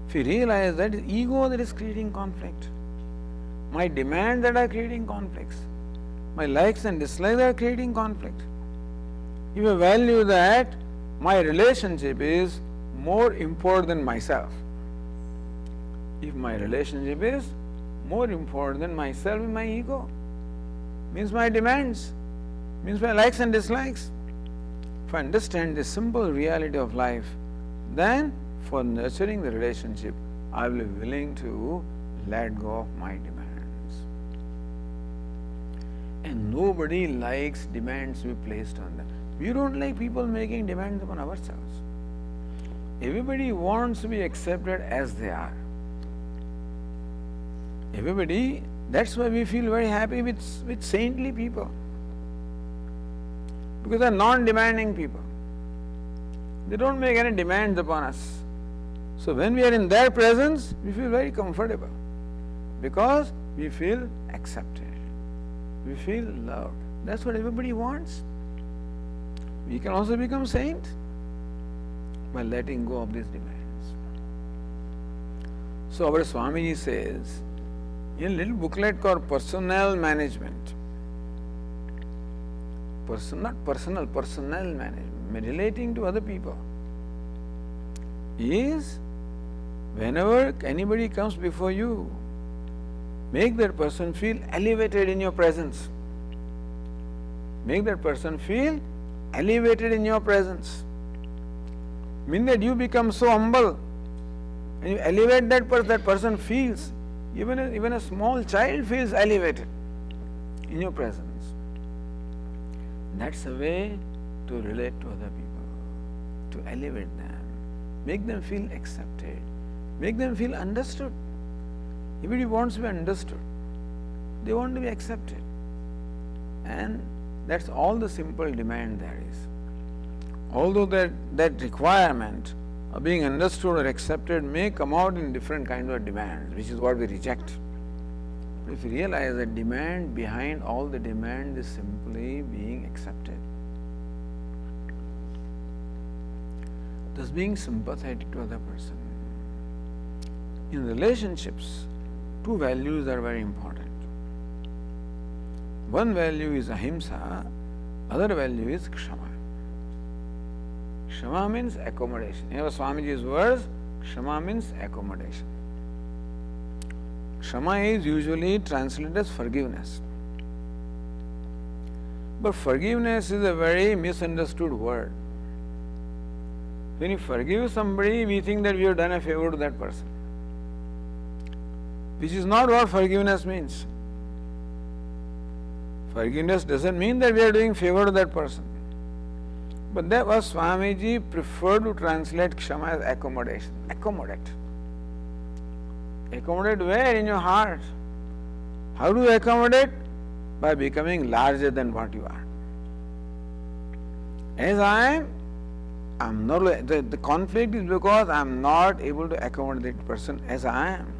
if you realize that it's ego that is creating conflict, my demands that are creating conflicts, my likes and dislikes are creating conflict. If you value that my relationship is more important than myself, if my relationship is more important than myself and my ego, means my demands, means my likes and dislikes. If I understand the simple reality of life, then for nurturing the relationship, I will be willing to let go of my demands. And nobody likes demands to be placed on them. We don't like people making demands upon ourselves. Everybody wants to be accepted as they are. Everybody, that's why we feel very happy with saintly people. Because they are non-demanding people. They don't make any demands upon us. So when we are in their presence, we feel very comfortable. Because we feel accepted. We feel loved. That's what everybody wants. We can also become saints by letting go of these demands. So our Swamiji says, in a little booklet called Personnel Management, personnel management, relating to other people, is whenever anybody comes before you, make that person feel elevated in your presence. Make that person feel elevated in your presence. Mean that you become so humble and you elevate that person feels, even a small child feels elevated in your presence. That's a way to relate to other people, to elevate them, make them feel accepted, make them feel understood. Everybody wants to be understood. They want to be accepted. And that's all the simple demand there is. Although that requirement of being understood or accepted may come out in different kinds of demands, which is what we reject. But if you realize that demand behind all the demand is simply being accepted, thus being sympathetic to other person. In relationships, two values are very important. One value is ahimsa, other value is kshama. Kshama means accommodation. In our Swamiji's words, kshama means accommodation. Kshama is usually translated as forgiveness. But forgiveness is a very misunderstood word. When you forgive somebody, we think that we have done a favor to that person, which is not what forgiveness means. Forgiveness doesn't mean that we are doing favor to that person. But that was Swamiji preferred to translate kshama as accommodation. Accommodate. Accommodate where? In your heart. How do you accommodate? By becoming larger than what you are. As I am not, the conflict is because I am not able to accommodate that person as I am.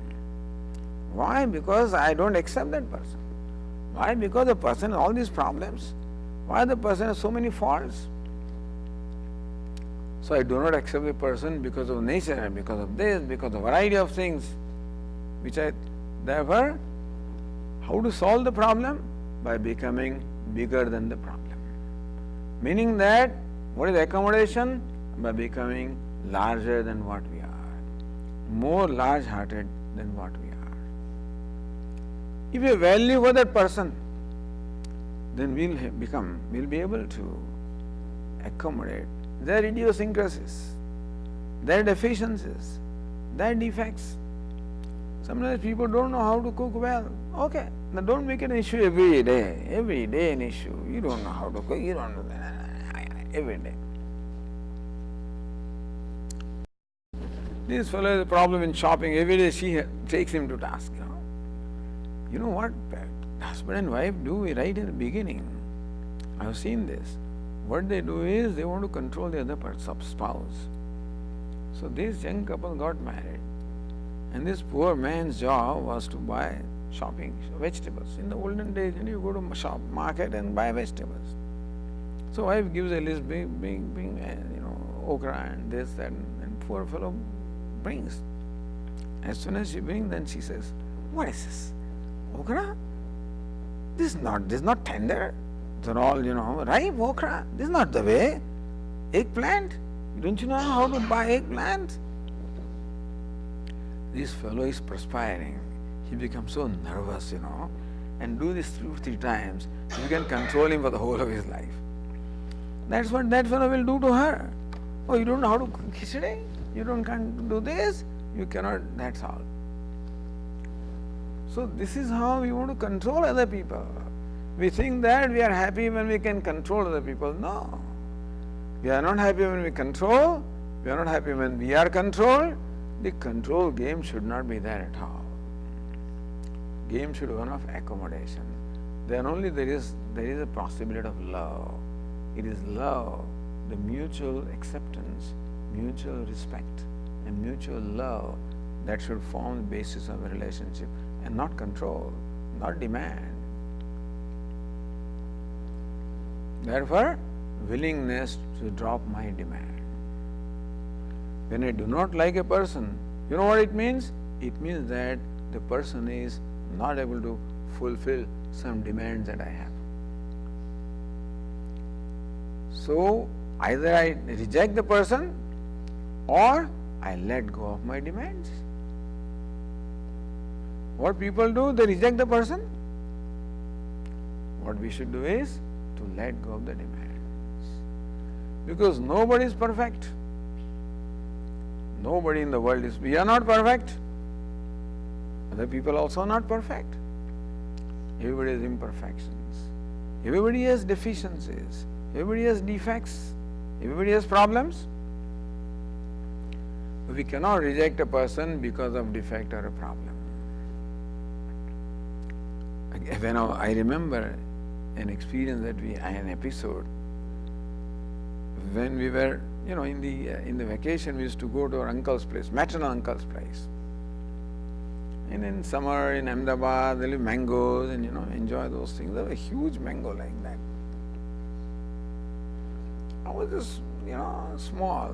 Why? Because I don't accept that person. Why? Because the person has all these problems. Why the person has so many faults? So I do not accept the person because of nature, because of this, because of a variety of things, which I, therefore, how to solve the problem? By becoming bigger than the problem. Meaning that, what is accommodation? By becoming larger than what we are, more large-hearted than what we are. If you value for that person, then we'll be able to accommodate their idiosyncrasies, their deficiencies, their defects. Sometimes people don't know how to cook well. Okay, now don't make an issue every day an issue. You don't know how to cook, you don't know every day. This fellow has a problem in shopping. Every day she takes him to task. You know what husband and wife do right in the beginning? I have seen this. What they do is they want to control the other spouse. So this young couple got married, and this poor man's job was to buy shopping vegetables. In the olden days, you go to shop market and buy vegetables. So wife gives a list, bring okra and this, that, and poor fellow brings. As soon as she brings, then she says, "What is this? Okra? This is not tender. They're all, ripe okra. This is not the way. Eggplant? Don't you know how to buy eggplant?" This fellow is perspiring. He becomes so nervous, and do this 2-3 times. You can control him for the whole of his life. That's what that fellow will do to her. Oh, you don't know how to cook khichdi? You can't do this? You cannot, that's all. So this is how we want to control other people. We think that we are happy when we can control other people. No. We are not happy when we control. We are not happy when we are controlled. The control game should not be there at all. Game should be one of accommodation. Then only there is a possibility of love. It is love, the mutual acceptance, mutual respect, and mutual love that should form the basis of a relationship, and not control, not demand. Therefore, willingness to drop my demand. When I do not like a person, you know what it means? It means that the person is not able to fulfill some demands that I have. So, either I reject the person or I let go of my demands. What people do, they reject the person. What we should do is to let go of the demands. Because nobody is perfect. Nobody in the world is, we are not perfect. Other people also are not perfect. Everybody has imperfections. Everybody has deficiencies. Everybody has defects. Everybody has problems. But we cannot reject a person because of defect or a problem. When I remember an experience an episode, when we were, in the vacation, we used to go to our uncle's place, maternal uncle's place. And in summer in Ahmedabad, there will be mangoes and, enjoy those things. There was a huge mango like that. I was just, small.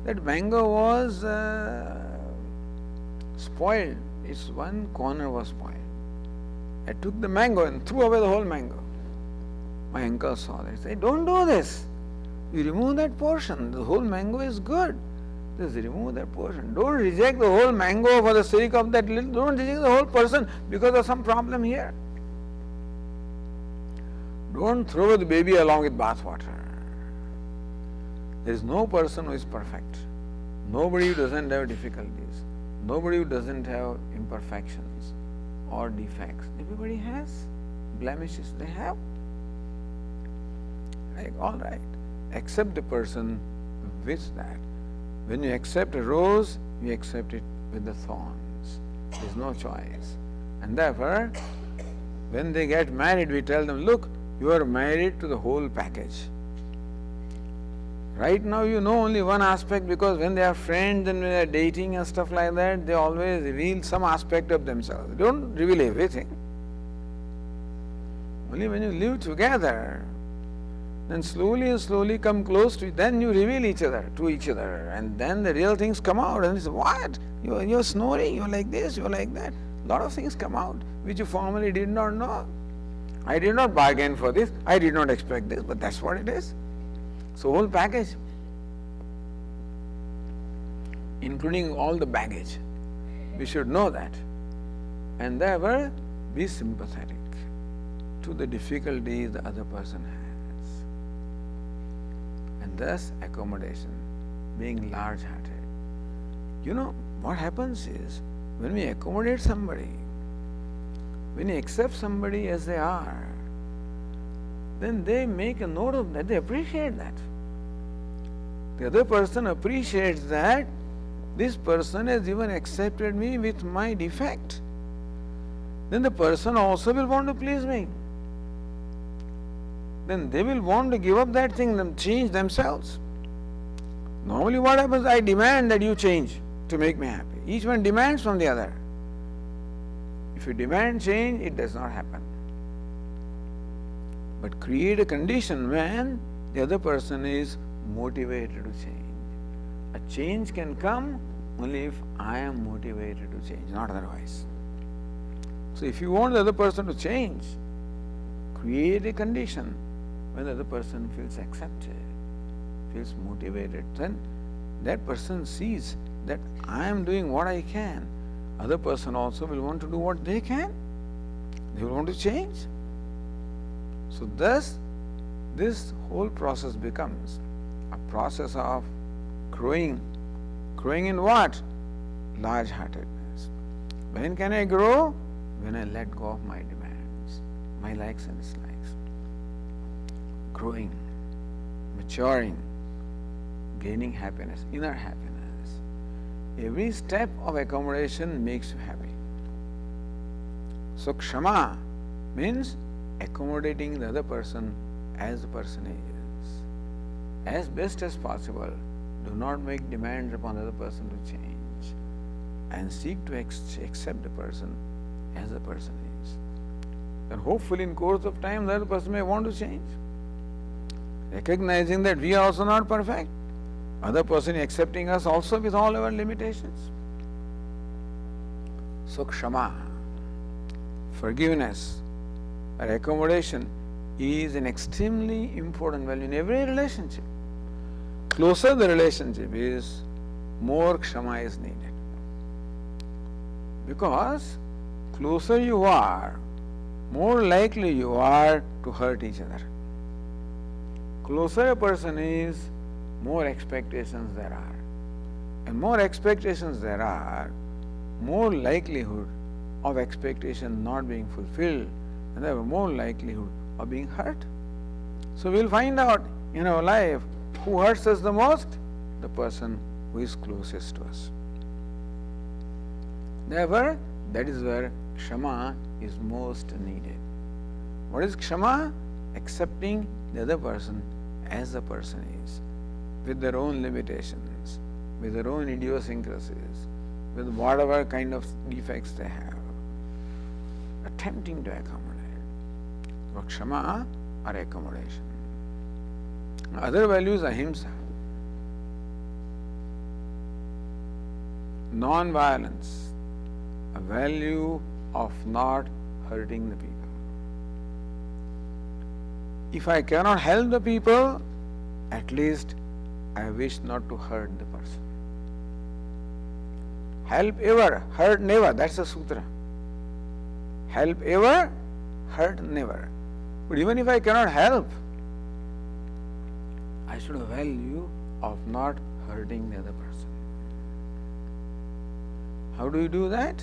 That mango was spoiled its one corner was spoiled. I took the mango and threw away the whole mango. My uncle saw that. He said, don't do this. You remove that portion. The whole mango is good. Just remove that portion. Don't reject the whole mango for the sake of that little. Don't reject the whole person because of some problem here. Don't throw the baby along with bath water. There is no person who is perfect. Nobody who doesn't have difficulties. Nobody who doesn't have imperfections or defects. Everybody has blemishes. They have. Like, all right. Accept the person with that. When you accept a rose, you accept it with the thorns. There is no choice. And therefore, when they get married, we tell them, look, you are married to the whole package. Right now you know only one aspect, because when they are friends and when they are dating and stuff like that, they always reveal some aspect of themselves. They don't reveal everything. Only when you live together, then slowly and slowly come close to it, then you reveal each other to each other, and then the real things come out. And you say, what? You're snoring, you're like this, you're like that. A lot of things come out which you formerly did not know. I did not bargain for this, I did not expect this, but that's what it is. So whole package, including all the baggage. We should know that. And therefore, be sympathetic to the difficulties the other person has. And thus, accommodation, being large-hearted. You know, what happens is, when we accommodate somebody, when you accept somebody as they are, then they make a note of that, they appreciate that. The other person appreciates that this person has even accepted me with my defect. Then the person also will want to please me. Then they will want to give up that thing and change themselves. Normally what happens, I demand that you change to make me happy. Each one demands from the other. If you demand change, it does not happen. But create a condition when the other person is motivated to change. A change can come only if I am motivated to change, not otherwise. So if you want the other person to change, create a condition when the other person feels accepted, feels motivated. Then that person sees that I am doing what I can. Other person also will want to do what they can. They will want to change. So thus, this whole process becomes a process of growing. Growing in what? Large-heartedness. When can I grow? When I let go of my demands, my likes and dislikes. Growing, maturing, gaining happiness, inner happiness. Every step of accommodation makes you happy. So kshama means accommodating the other person as the person is. As best as possible, do not make demands upon the other person to change, and seek to accept the person as the person is. Then hopefully in course of time the other person may want to change. Recognizing that we are also not perfect. Other person accepting us also with all our limitations. So kshama, forgiveness or accommodation is an extremely important value in every relationship. Closer the relationship is, more kshama is needed. Because closer you are, more likely you are to hurt each other. Closer a person is, more expectations there are. And more expectations there are, more likelihood of expectation not being fulfilled, and there are more likelihood of being hurt. So we'll find out in our life who hurts us the most? The person who is closest to us. Therefore, that is where kshama is most needed. What is kshama? Accepting the other person as the person is, with their own limitations, with their own idiosyncrasies, with whatever kind of defects they have, attempting to accommodate. So kshama or accommodation. Other values, ahimsa, non-violence, a value of not hurting the people. If I cannot help the people, at least I wish not to hurt the person. Help ever, hurt never. That's the sutra. Help ever, hurt never. But even if I cannot help, I should have value of not hurting the other person. How do you do that?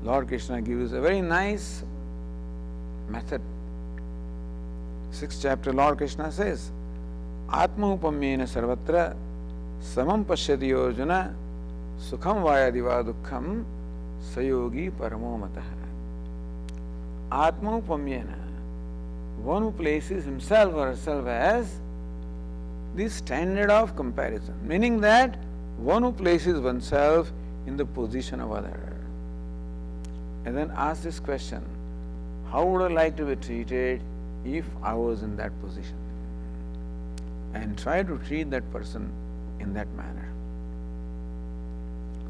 Lord Krishna gives a very nice method. 6th chapter, Lord Krishna says, Atma upamyena sarvatra samam pashyati yojana sukham vayadiva dukkham sayogi paramo matah. Atma upamyena, one who places himself or herself as the standard of comparison, meaning that one who places oneself in the position of other. And then ask this question, how would I like to be treated if I was in that position? And try to treat that person in that manner.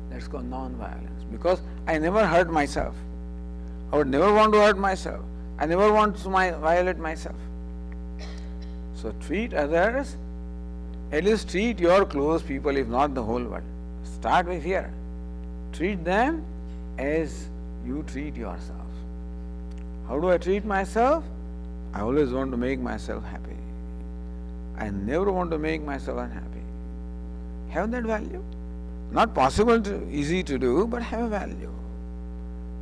That's called non-violence. Because I never hurt myself. I would never want to hurt myself. I never want to violate myself. So treat others, at least treat your close people, if not the whole world. Start with here. Treat them as you treat yourself. How do I treat myself? I always want to make myself happy. I never want to make myself unhappy. Have that value. Not possible to, easy to do, but have a value.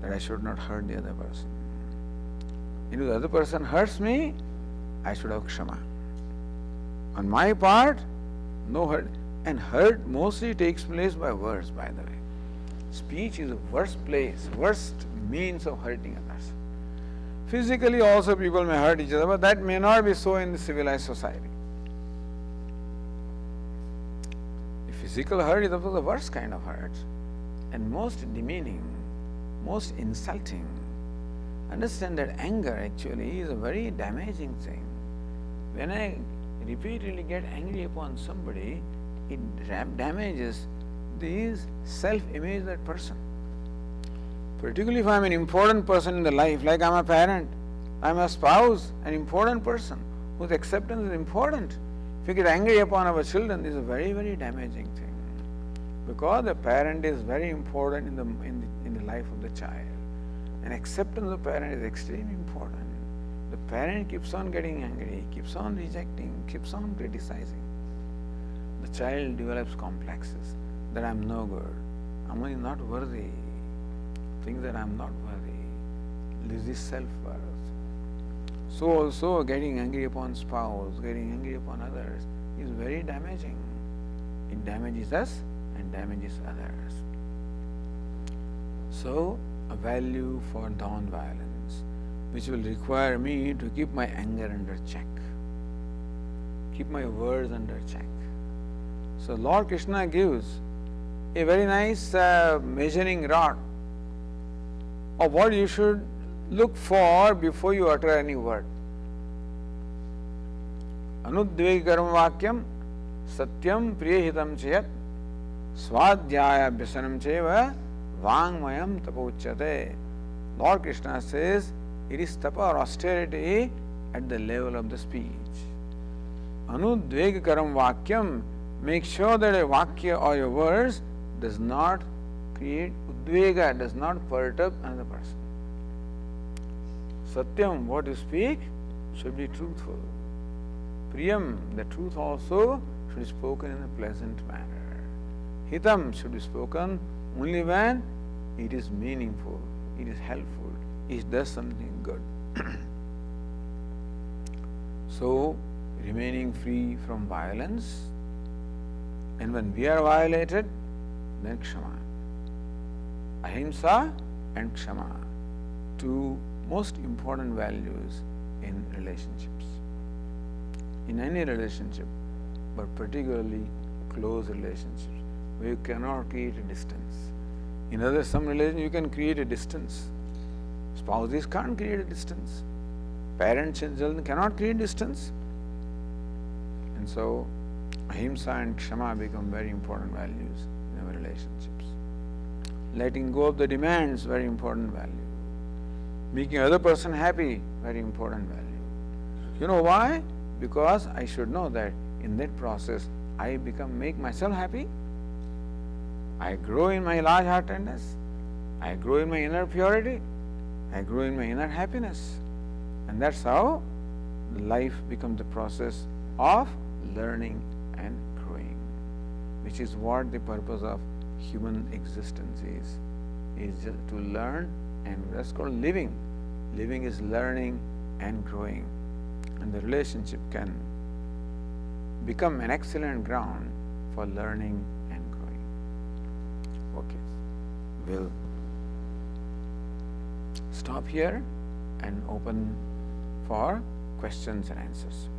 That I should not hurt the other person. If the other person hurts me, I should have kshama. On my part, no hurt. And hurt mostly takes place by words, by the way. Speech is the worst place, worst means of hurting others. Physically also people may hurt each other, but that may not be so in the civilized society. The physical hurt is of course the worst kind of hurt and most demeaning, most insulting. Understand that anger actually is a very damaging thing. When I repeatedly get angry upon somebody, it damages the self-image of that person. Particularly if I am an important person in the life, like I am a parent, I am a spouse, an important person whose acceptance is important. If we get angry upon our children, this is a very, very damaging thing. Because the parent is very important in the life of the child. And acceptance of the parent is extremely important. The parent keeps on getting angry, keeps on rejecting, keeps on criticizing. The child develops complexes that I am no good, I am not worthy, think that I am not worthy, loses self-worth. So also getting angry upon spouse, getting angry upon others is very damaging. It damages us and damages others. So a value for non-violence, which will require me to keep my anger under check, keep my words under check. So Lord Krishna gives a very nice measuring rod of what you should look for before you utter any word. Anudvekaram vakyam satyam priyahitam chayat swadhyaya abhyasanam cheva vangmayam tapochyate. Lord Krishna says it is tapa or austerity at the level of the speech. Anudvekaram vakyam, make sure that a vakya or your words does not create udvega, does not perturb another person. Satyam, what you speak should be truthful. Priyam, the truth also should be spoken in a pleasant manner. Hitam should be spoken only when it is meaningful, it is helpful, it does something good. So, remaining free from violence, and when we are violated, then kshama. Ahimsa and kshama, two most important values in relationships. In any relationship, but particularly close relationships, where you cannot create a distance. In some relations you can create a distance. Spouses can't create a distance. Parents and children cannot create distance. And so, ahimsa and kshama become very important values in our relationships. letting go of the demands, very important value. Making other person happy, very important value. You know why? Because I should know that in that process I make myself happy. I grow in my large-heartedness. I grow in my inner purity. I grow in my inner happiness. And that's how life becomes the process of learning and growing, which is what the purpose of human existence is just to learn, and that's called living. Living is learning and growing, and the relationship can become an excellent ground for learning and growing. Okay, we'll stop here and open for questions and answers.